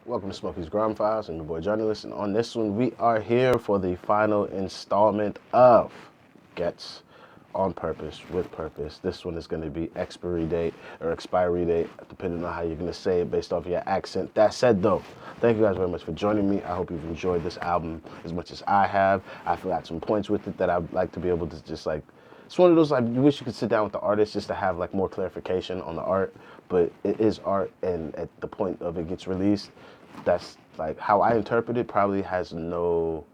Welcome to Smokey's Grime Files. I'm your boy Journalist, and on this one, we are here for the final installment of Ghetts on Purpose, with Purpose. This one is going to be expiry date, depending on how you're going to say it based off your accent. That said, though, thank you guys very much for joining me. I hope you've enjoyed this album as much as I have. I got some points with it that I'd like to be able to just like. It's one of those, like, you wish you could sit down with the artist just to have like more clarification on the art, but it is art, and at the point of it gets released, that's like how I interpret it, probably has no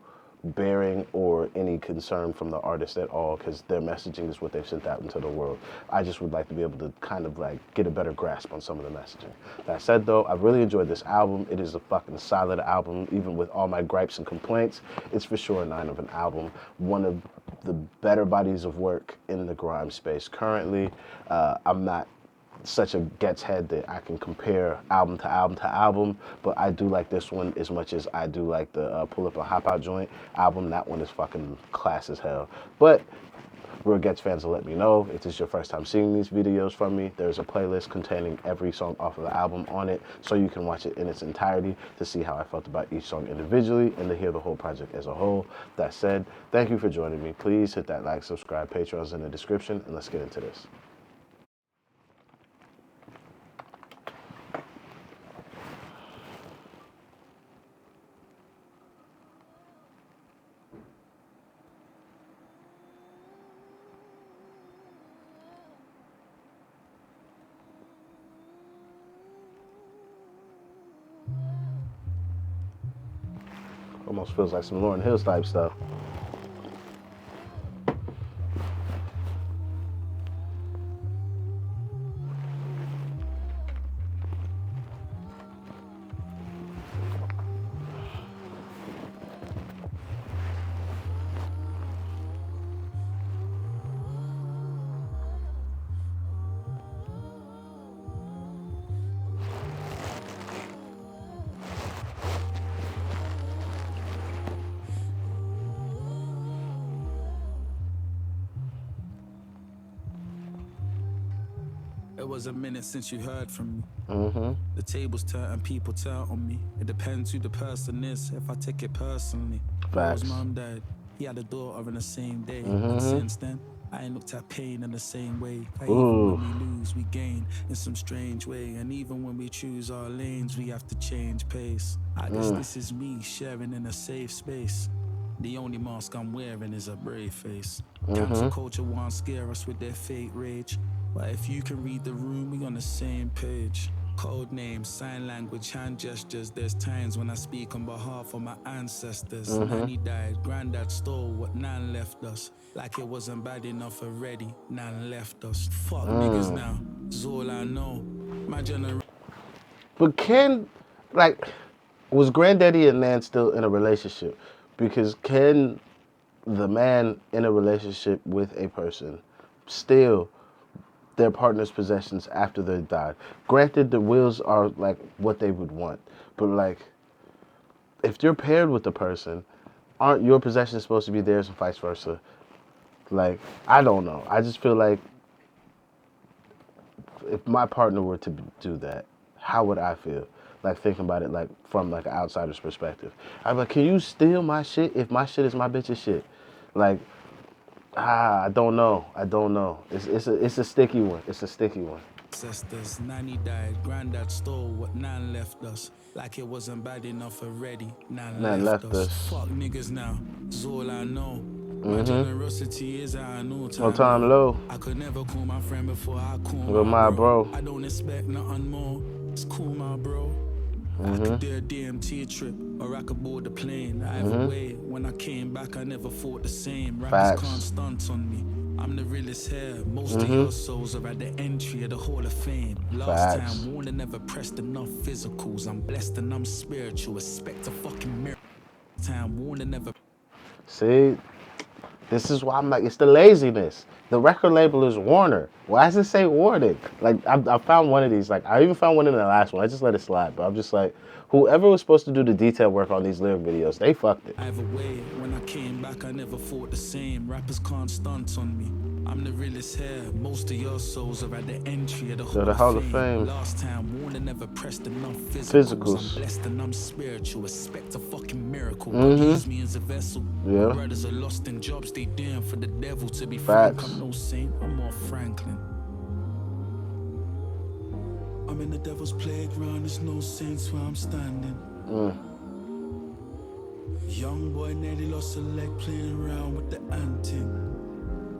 bearing or any concern from the artist at all, because their messaging is what they've sent out into the world. I just would like to be able to kind of like get a better grasp on some of the messaging. That said, though, I really enjoyed this album. It is a fucking solid album, even with all my gripes and complaints. It's for sure a 9 of an album. One of the better bodies of work in the grime space currently. I'm not such a Ghetts head that I can compare album to album to album, but I do like this one as much as I do like the Pull Up a Hop Out Joint album. That one is fucking class as hell. But real Ghetts fans will let me know if this is your first time seeing these videos from me. There's a playlist containing every song off of the album on it, so you can watch it in its entirety to see how I felt about each song individually and to hear the whole project as a whole. That said, thank you for joining me. Please hit that like, subscribe, Patreon's in the description, and let's get into this. Almost feels like some Lauryn Hill type stuff. It was a minute since you heard from me. The tables turn and people turn on me. It depends who the person is, if I take it personally. Bro's mom died, he had a daughter in the same day. And since then, I ain't looked at pain in the same way. Even when we lose, we gain in some strange way. And even when we choose our lanes, we have to change pace. I guess this is me sharing in a safe space. The only mask I'm wearing is a brave face. Cancel culture won't scare us with their fake rage. But if you can read the room, we on the same page. Code names, sign language, hand gestures. There's times when I speak on behalf of my ancestors. Nanny died, granddad stole what Nan left us. Like it wasn't bad enough already, Nan left us. Fuck niggas now, is all I know. My generation. But was Granddaddy and Nan still in a relationship? Because can the man in a relationship with a person steal their partner's possessions after they died? Granted, the wills are like what they would want, but like, if you're paired with the person, aren't your possessions supposed to be theirs and vice versa? Like, I don't know. I just feel like if my partner were to do that, how would I feel? Like, thinking about it like from like an outsider's perspective. I'm like, can you steal my shit if my shit is my bitch's shit? Like, I don't know. It's a sticky one. It's a sticky one. Ancestors, Nanny died, granddad stole what Nan left us. Like it wasn't bad enough already, Nan left us. Fuck niggas now, is all I know. My generosity is at an all-time low. I could never call my friend before I call with my bro. I don't expect nothing more. It's cool, my bro. I could do a DMT trip, or I could board the plane. Either way, when I came back, I never thought the same. Rappers can't stunt on me. I'm the realest here. Most of your souls are at the entry of the Hall of Fame. Last time, Warner never pressed enough physicals. I'm blessed and I'm spiritual. Expect a fucking miracle. Time, Warner never. See, this is why I'm like, it's the laziness. The record label is Warner. Why does it say Warner? Like, I found one of these. Like, I even found one in the last one. I just let it slide. But I'm just like, whoever was supposed to do the detail work on these lyric videos, they fucked it. Either way, when I came back, I never thought the same. Rappers can't stunt on me. I'm the realest here. Most of your souls are at the entry of the the Hall of Fame. Fame. Last time, warning never pressed enough physicals. I'm blessed and I'm spiritual. Expect a fucking miracle. God use me as a vessel. Yeah. My brothers are lost in jobs they doing for the devil. To be frank, I'm no saint. I'm more Franklin. I'm in the devil's playground. There's no saints where I'm standing. Young boy nearly lost a leg playing around with the ant-ting.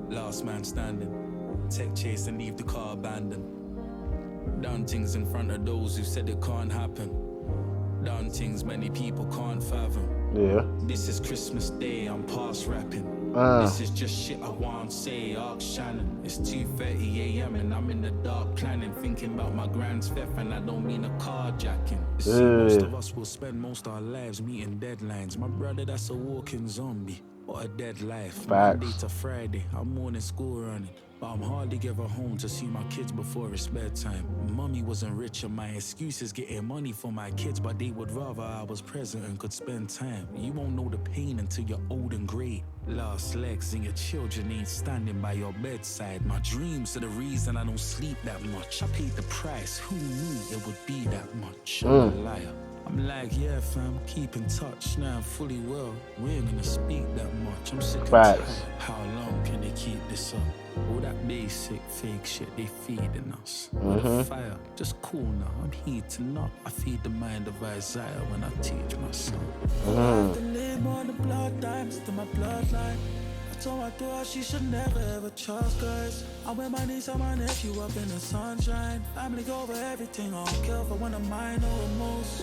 Last man standing. Tech chase and leave the car abandoned. Done things in front of those who said it can't happen. Done things many people can't fathom. Yeah. This is Christmas Day, I'm past rapping. This is just shit I won't say, ask Shannon. It's 2:30 a.m. and I'm in the dark planning, thinking about my grand's theft, and I don't mean a carjacking. See, most of us will spend most our lives meeting deadlines. My brother, that's a walking zombie. What a dead life. Monday to Friday, I'm morning school running, but I'm hardly ever home to see my kids before it's bedtime. Mummy wasn't rich and my excuse is getting money for my kids, but they would rather I was present and could spend time. You won't know the pain until you're old and grey. Lost legs and your children ain't standing by your bedside. My dreams are the reason I don't sleep that much. I paid the price, who knew it would be that much? I'm a liar. I'm like, yeah fam, keep in touch. Now I'm fully well, we ain't gonna speak that much. I'm sick and tired. How long can they keep this up? All that basic fake shit they feeding us. With a fire, just cool now, I'm heating up. I feed the mind of Isaiah when I teach my son. I have to live more than blood dimes to my bloodline. I told my daughter she should never ever trust guys. I wear my niece and my nephew up in the sunshine. Family go over everything, I don't care for one of mine or most.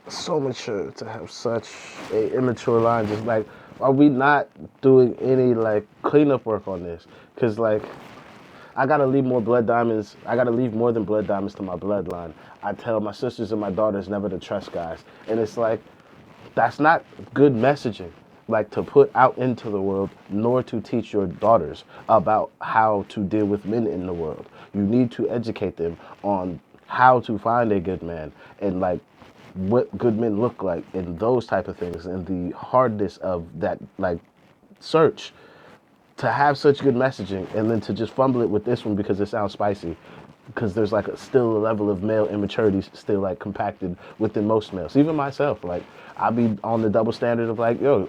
So mature to have such a immature line. Just like, are we not doing any like cleanup work on this? Cause like, I gotta leave more blood diamonds. I gotta leave more than blood diamonds to my bloodline. I tell my sisters and my daughters never to trust guys, and it's like, that's not good messaging. Like to put out into the world, nor to teach your daughters about how to deal with men in the world. You need to educate them on how to find a good man and like what good men look like and those type of things and the hardness of that like search. To have such good messaging and then to just fumble it with this one because it sounds spicy, because there's like still a level of male immaturity still like compacted within most males. Even myself, like I be on the double standard of like, yo,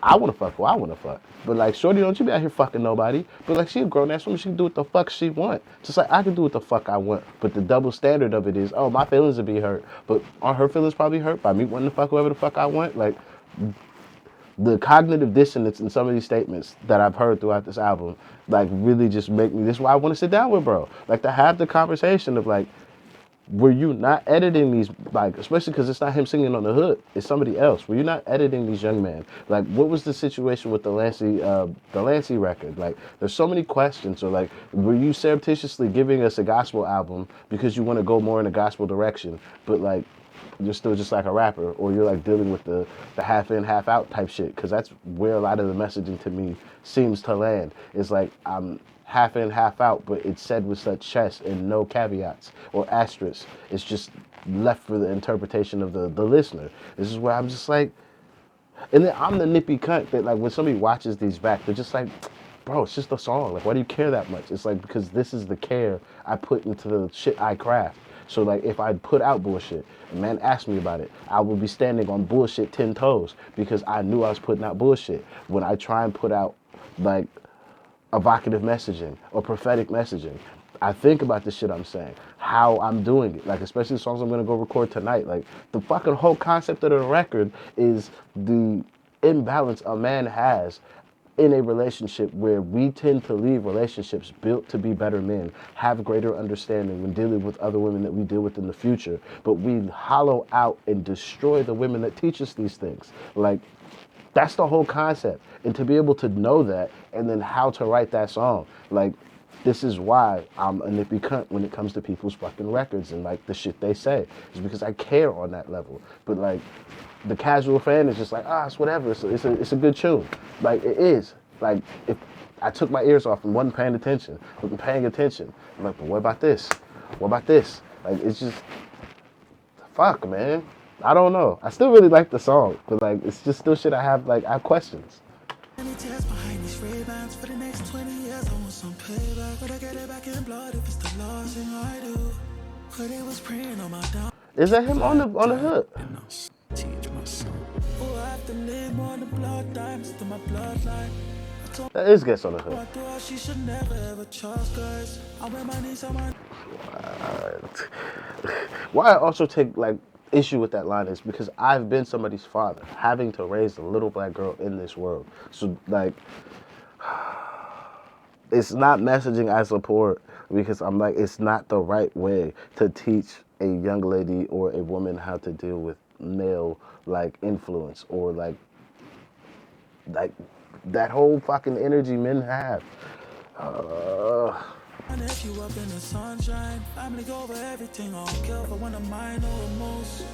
I want to fuck who I want to fuck. But like, shorty, don't you be out here fucking nobody. But like, she a grown ass woman, she can do what the fuck she want. Just like I can do what the fuck I want. But the double standard of it is, oh, my feelings will be hurt. But are her feelings probably hurt by me wanting to fuck whoever the fuck I want? Like, the cognitive dissonance in some of these statements that I've heard throughout this album, like really just make me, this is why I want to sit down with bro. Like to have the conversation of like, were you not editing these, like, especially because it's not him singing on the hook, it's somebody else. Were you not editing these young men? Like, what was the situation with the Lancey record? Like, there's so many questions. Or like, were you surreptitiously giving us a gospel album because you want to go more in a gospel direction, but like, you're still just like a rapper, or you're like dealing with the half in, half out type shit? Because that's where a lot of the messaging to me seems to land. It's like, I'm half in, half out, but it's said with such chest and no caveats or asterisks. It's just left for the interpretation of the listener. This is where I'm just like, and then I'm the nippy cunt that like when somebody watches these back, they're just like, bro, it's just a song. Like, why do you care that much? It's like, because this is the care I put into the shit I craft. So like, if I put out bullshit, a man asked me about it, I would be standing on bullshit 10 toes because I knew I was putting out bullshit. When I try and put out like evocative messaging or prophetic messaging, I think about the shit I'm saying, how I'm doing it. Like, especially the songs I'm gonna go record tonight. Like, the fucking whole concept of the record is the imbalance a man has in a relationship, where we tend to leave relationships built to be better men, have greater understanding when dealing with other women that we deal with in the future, but we hollow out and destroy the women that teach us these things. Like, that's the whole concept. And to be able to know that and then how to write that song, like, this is why I'm a nippy cunt when it comes to people's fucking records and like the shit they say. It's because I care on that level. But like, the casual fan is just like, it's whatever. It's a good tune. Like, it is. Like, if I took my ears off and wasn't paying attention, I'm like, but what about this? What about this? Like, it's just, fuck, man. I don't know. I still really like the song, but like it's just still shit I have questions. Many tears behind these Ray-Bans for the next 20 years. I want some payback, but I get it back in blood if it's the last thing I do. But it was praying on my down. Is that him on the hook? And I'll teach my son. Oh, I have to live more than blood dimes to my bloodline. That is Ghetts on the hook. I thought she should never ever trust guys. I wear my knees on my. Why I also take like issue with that line is because I've been somebody's father, having to raise a little black girl in this world. So like, it's not messaging I support because I'm like, it's not the right way to teach a young lady or a woman how to deal with male like influence or like that whole fucking energy men have. And if you up in the sunshine, family over everything, I'll kill for one of mine or most.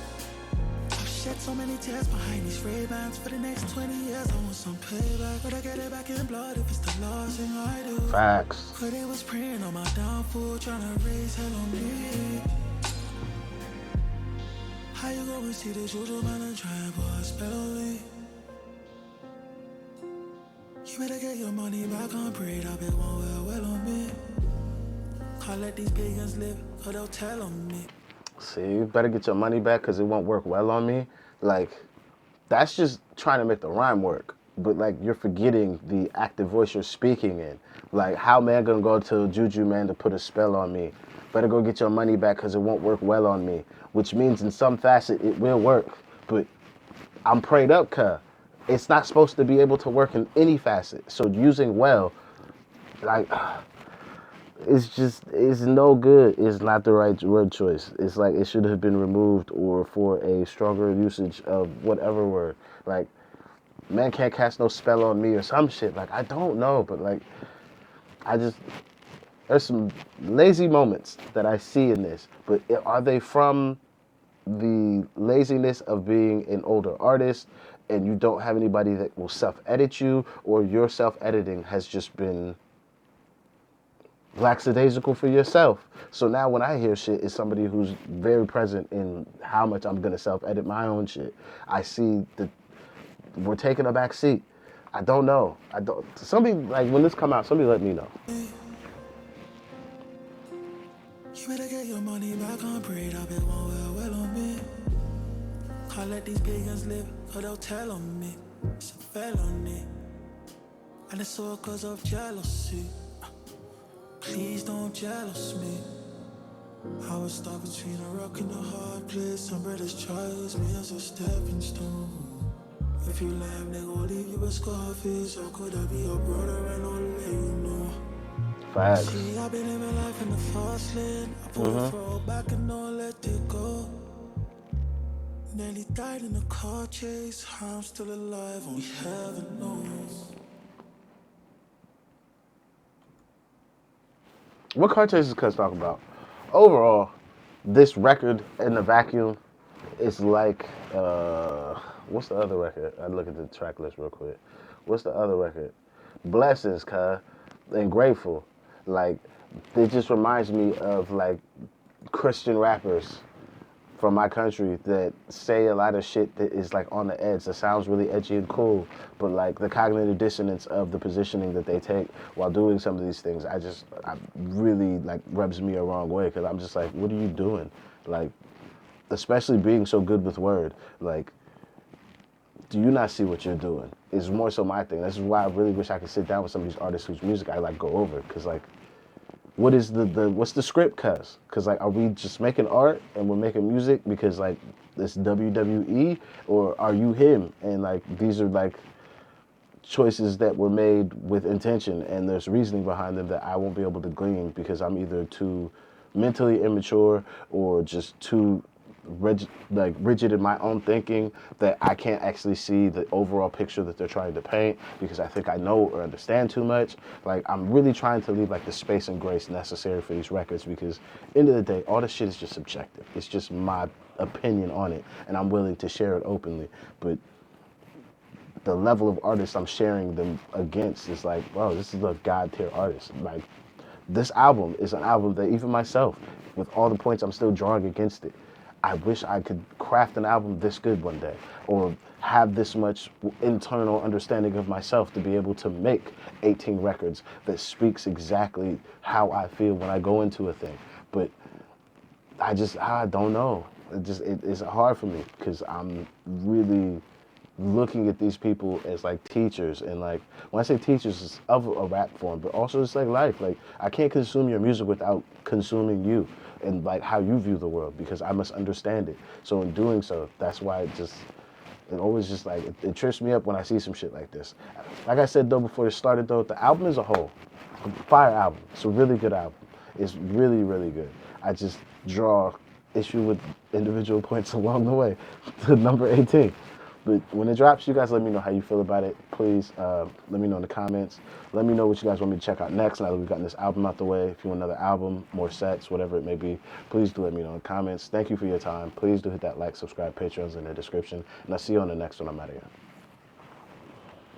I've shed so many tears behind these Ray-Bans for the next 20 years. I want some payback, but I get it back in blood if it's the last thing I do. Facts. But it was praying on my downfall, trying to raise hell on me. How you go and see this usual man and try and put a spell on me? You better get your money back on breed, I bet won't wear well on me. Can't let these pagans live, cause they'll tell on me. See, you better get your money back because it won't work well on me. Like, that's just trying to make the rhyme work. But, like, you're forgetting the active voice you're speaking in. Like, how man gonna go to Juju man to put a spell on me? Better go get your money back because it won't work well on me. Which means in some facet it will work. But I'm prayed up, cuh. It's not supposed to be able to work in any facet. So using well, like, it's no good. It's not the right word choice. It's like it should have been removed or for a stronger usage of whatever word. Like, man can't cast no spell on me or some shit. Like, I don't know, but like, there's some lazy moments that I see in this. But are they from the laziness of being an older artist and you don't have anybody that will self-edit you, or your self-editing has just been lackadaisical for yourself? So now when I hear shit, it's somebody who's very present in how much I'm gonna self-edit my own shit. I see that we're taking a back seat. I don't know. Somebody, like, when this come out, somebody let me know. You better get your money back on breed, I bet won't wear well on me. Can't let these pagans live, cause they'll tell on me. It's a felony, and it's all cause of jealousy. Please don't jealous me. I was stuck between a rock and a hard place. Some brothers chose me as a stepping stone. If you laugh, they gon' leave you a scarface. How could I be your brother and not let you know? Facts. See, I've been living life in the fast lane. I put it throw back and don't let it go. Nearly died in a car chase. How I'm still alive, only heaven knows. What car chases cuz talk about? Overall, this record in the vacuum is like, what's the other record? I look at the track list real quick. What's the other record? Blessings, cuz, and Grateful. Like, it just reminds me of like Christian rappers from my country that say a lot of shit that is like on the edge, that sounds really edgy and cool, but like the cognitive dissonance of the positioning that they take while doing some of these things, I really like rubs me a wrong way, because I'm just like, what are you doing? Like, especially being so good with word, like, do you not see what you're doing? Is more so my thing. This is why I really wish I could sit down with some of these artists whose music I like go over, because like, what is what's the script, cuz? Because like, are we just making art and we're making music because like this WWE, or are you him? And like, these are like choices that were made with intention, and there's reasoning behind them that I won't be able to glean because I'm either too mentally immature or just too rigid in my own thinking, that I can't actually see the overall picture that they're trying to paint because I think I know or understand too much. Like, I'm really trying to leave like the space and grace necessary for these records, because end of the day, all this shit is just subjective. It's just my opinion on it, and I'm willing to share it openly. But the level of artists I'm sharing them against is like, wow, this is a god tier artist. Like, this album is an album that even myself, with all the points I'm still drawing against it, I wish I could craft an album this good one day, or have this much internal understanding of myself to be able to make 18 records that speaks exactly how I feel when I go into a thing. But I don't know. It's hard for me because I'm really looking at these people as like teachers, and like when I say teachers, it's of a rap form, but also it's like life. Like I can't consume your music without consuming you and like how you view the world, because I must understand it. So in doing so, that's why it always just like it trips me up when I see some shit like this. Like I said though before it started though, the album as a whole, a fire album. It's a really good album. It's really, really good. I just draw issue with individual points along the way to number 18. But when it drops, you guys let me know how you feel about it. Please let me know in the comments. Let me know what you guys want me to check out next now that we've gotten this album out the way. If you want another album, more sets, whatever it may be, please do let me know in the comments. Thank you for your time. Please do hit that like, subscribe, Patreon's in the description. And I'll see you on the next one. I'm out of here.